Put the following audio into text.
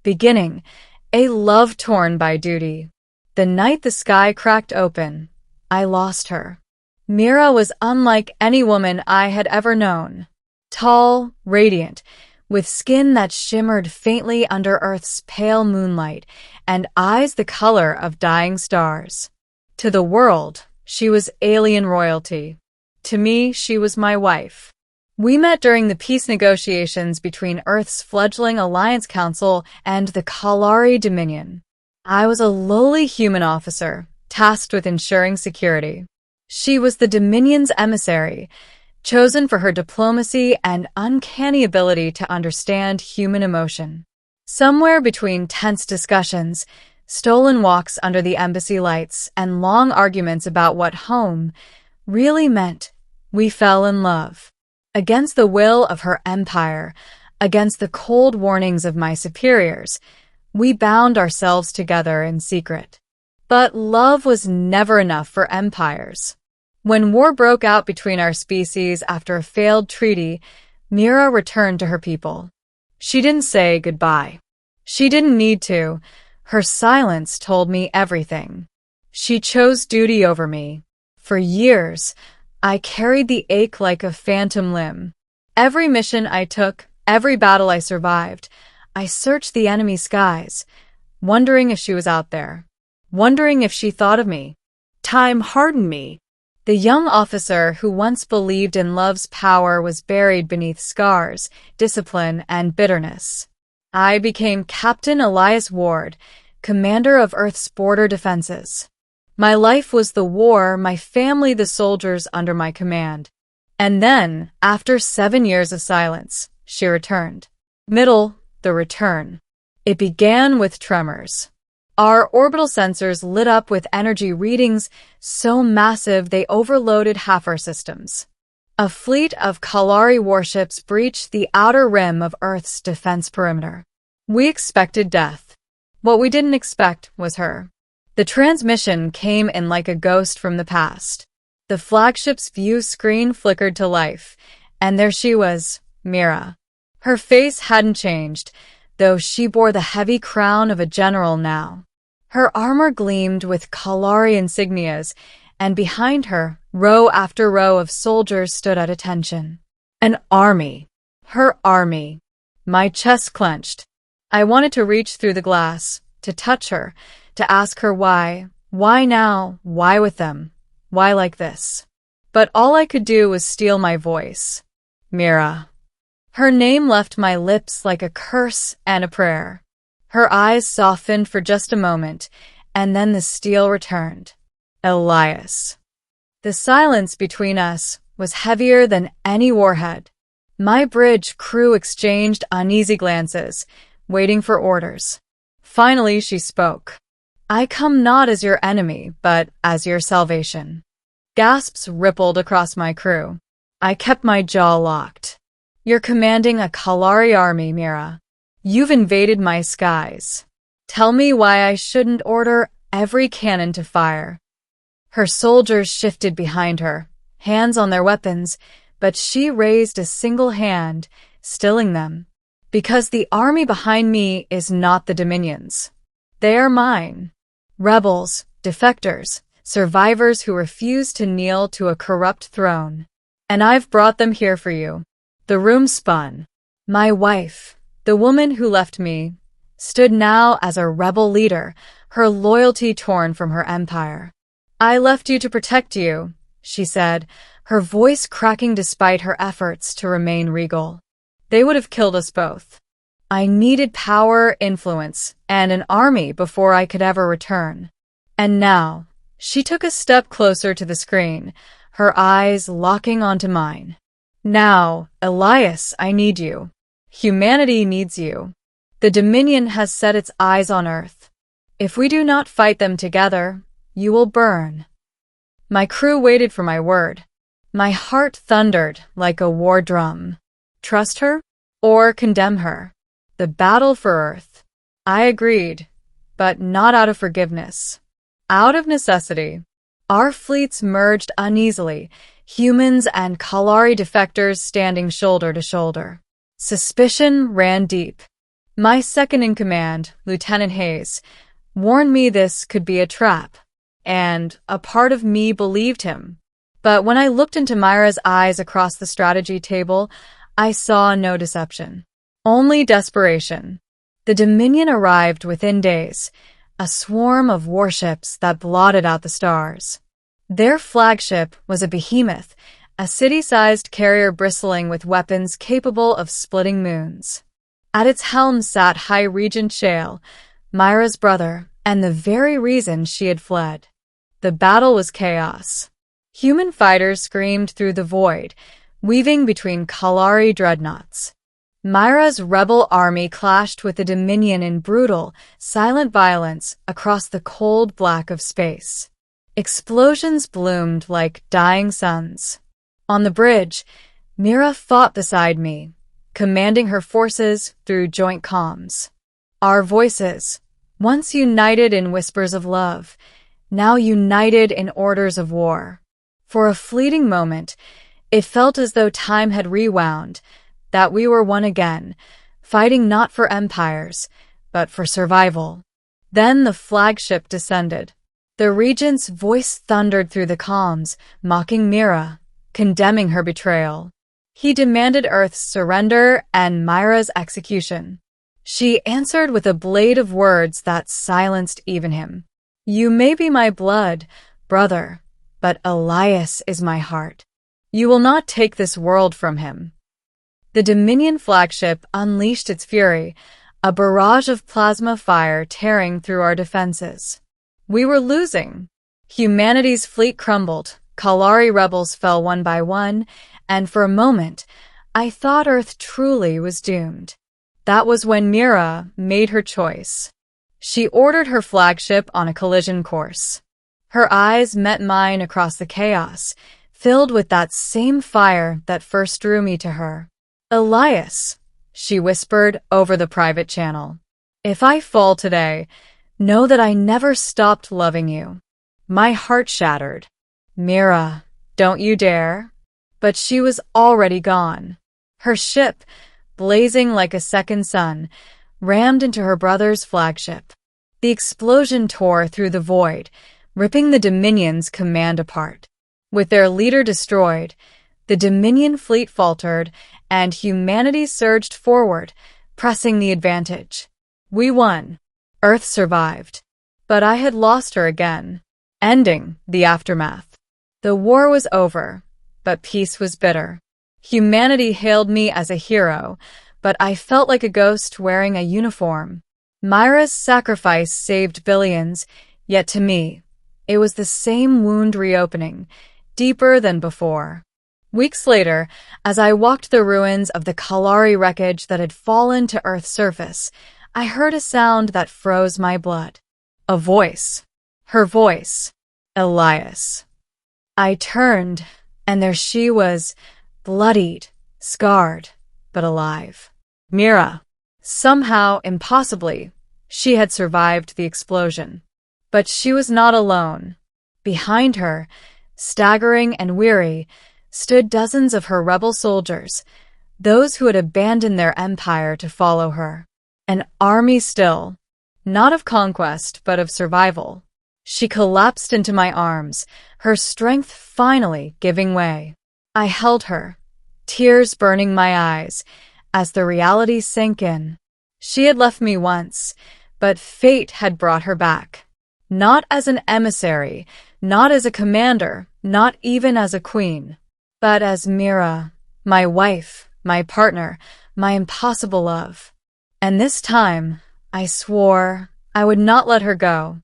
Beginning, a love torn by duty. The night the sky cracked open, I lost her. Mira was unlike any woman I had ever known. Tall, radiant, with skin that shimmered faintly under Earth's pale moonlight, and eyes the color of dying stars. To the world, she was alien royalty. To me, she was my wife. We met during the peace negotiations between Earth's fledgling Alliance Council and the Kalari Dominion. I was a lowly human officer, tasked with ensuring security. She was the Dominion's emissary, chosen for her diplomacy and uncanny ability to understand human emotion. Somewhere between tense discussions, stolen walks under the embassy lights, and long arguments about what home really meant, we fell in love. Against the will of her empire, against the cold warnings of my superiors, we bound ourselves together in secret. But love was never enough for empires. When war broke out between our species after a failed treaty, Mira returned to her people. She didn't say goodbye. She didn't need to. Her silence told me everything. She chose duty over me. For years, I carried the ache like a phantom limb. Every mission I took, every battle I survived, I searched the enemy skies, wondering if she was out there, wondering if she thought of me. Time hardened me. The young officer who once believed in love's power was buried beneath scars, discipline, and bitterness. I became Captain Elias Ward, commander of Earth's border defenses. My life was the war, my family the soldiers under my command. And then, after 7 years of silence, she returned. The return. It began with tremors. Our orbital sensors lit up with energy readings so massive they overloaded half our systems. A fleet of Kalari warships breached the outer rim of Earth's defense perimeter. We expected death. What we didn't expect was her. The transmission came in like a ghost from the past. The flagship's view screen flickered to life, and there she was, Mira. Her face hadn't changed, though she bore the heavy crown of a general now. Her armor gleamed with Kalari insignias, and behind her, row after row of soldiers stood at attention. An army. Her army. My chest clenched. I wanted to reach through the glass, to touch her, to ask her why. Why now? Why with them? Why like this? But all I could do was steel my voice. Mira. Her name left my lips like a curse and a prayer. Her eyes softened for just a moment, and then the steel returned. Elias. The silence between us was heavier than any warhead. My bridge crew exchanged uneasy glances, waiting for orders. Finally, she spoke. I come not as your enemy, but as your salvation. Gasps rippled across my crew. I kept my jaw locked. You're commanding a Kalari army, Mira. You've invaded my skies. Tell me why I shouldn't order every cannon to fire. Her soldiers shifted behind her, hands on their weapons, but she raised a single hand, stilling them. Because the army behind me is not the Dominion's. They are mine. Rebels, defectors, survivors who refuse to kneel to a corrupt throne. And I've brought them here for you. The room spun. My wife, the woman who left me, stood now as a rebel leader, her loyalty torn from her empire. I left you to protect you, she said, her voice cracking despite her efforts to remain regal. They would have killed us both. I needed power, influence, and an army before I could ever return. And now, she took a step closer to the screen, her eyes locking onto mine. Now, Elias, I need you. Humanity needs you. The Dominion has set its eyes on Earth. If we do not fight them together, you will burn. My crew waited for my word. My heart thundered like a war drum. Trust her or condemn her? The battle for Earth. I agreed, but not out of forgiveness. Out of necessity. Our fleets merged uneasily, humans and Kalari defectors standing shoulder to shoulder. Suspicion ran deep. My second-in-command, Lieutenant Hayes, warned me this could be a trap, and a part of me believed him. But when I looked into Myra's eyes across the strategy table, I saw no deception. Only desperation. The Dominion arrived within days, a swarm of warships that blotted out the stars. Their flagship was a behemoth, a city-sized carrier bristling with weapons capable of splitting moons. At its helm sat High Regent Shale, Myra's brother, and the very reason she had fled. The battle was chaos. Human fighters screamed through the void, weaving between Kalari dreadnoughts. Myra's rebel army clashed with the Dominion in brutal, silent violence across the cold black of space. Explosions bloomed like dying suns. On the bridge, Mira fought beside me, commanding her forces through joint comms. Our voices, once united in whispers of love, now united in orders of war. For a fleeting moment, it felt as though time had rewound, that we were one again, fighting not for empires, but for survival. Then the flagship descended. The regent's voice thundered through the comms, mocking Mira, condemning her betrayal. He demanded Earth's surrender and Myra's execution. She answered with a blade of words that silenced even him. You may be my blood, brother, but Elias is my heart. You will not take this world from him. The Dominion flagship unleashed its fury, a barrage of plasma fire tearing through our defenses. We were losing. Humanity's fleet crumbled, Kalari rebels fell one by one, and for a moment, I thought Earth truly was doomed. That was when Mira made her choice. She ordered her flagship on a collision course. Her eyes met mine across the chaos, filled with that same fire that first drew me to her. Elias, she whispered over the private channel. If I fall today, know that I never stopped loving you. My heart shattered. Mira, don't you dare. But she was already gone. Her ship, blazing like a second sun, rammed into her brother's flagship. The explosion tore through the void, ripping the Dominion's command apart. With their leader destroyed, the Dominion fleet faltered, and humanity surged forward, pressing the advantage. We won. Earth survived. But I had lost her again, ending the aftermath. The war was over, but peace was bitter. Humanity hailed me as a hero, but I felt like a ghost wearing a uniform. Myra's sacrifice saved billions, yet to me, it was the same wound reopening, deeper than before. Weeks later, as I walked the ruins of the Kalari wreckage that had fallen to Earth's surface, I heard a sound that froze my blood. A voice. Her voice. Elias. I turned, and there she was, bloodied, scarred, but alive. Mira. Somehow, impossibly, she had survived the explosion. But she was not alone. Behind her, staggering and weary, stood dozens of her rebel soldiers, those who had abandoned their empire to follow her. An army still, not of conquest, but of survival. She collapsed into my arms, her strength finally giving way. I held her, tears burning my eyes, as the reality sank in. She had left me once, but fate had brought her back. Not as an emissary, not as a commander, not even as a queen, but as Mira, my wife, my partner, my impossible love. And this time, I swore I would not let her go.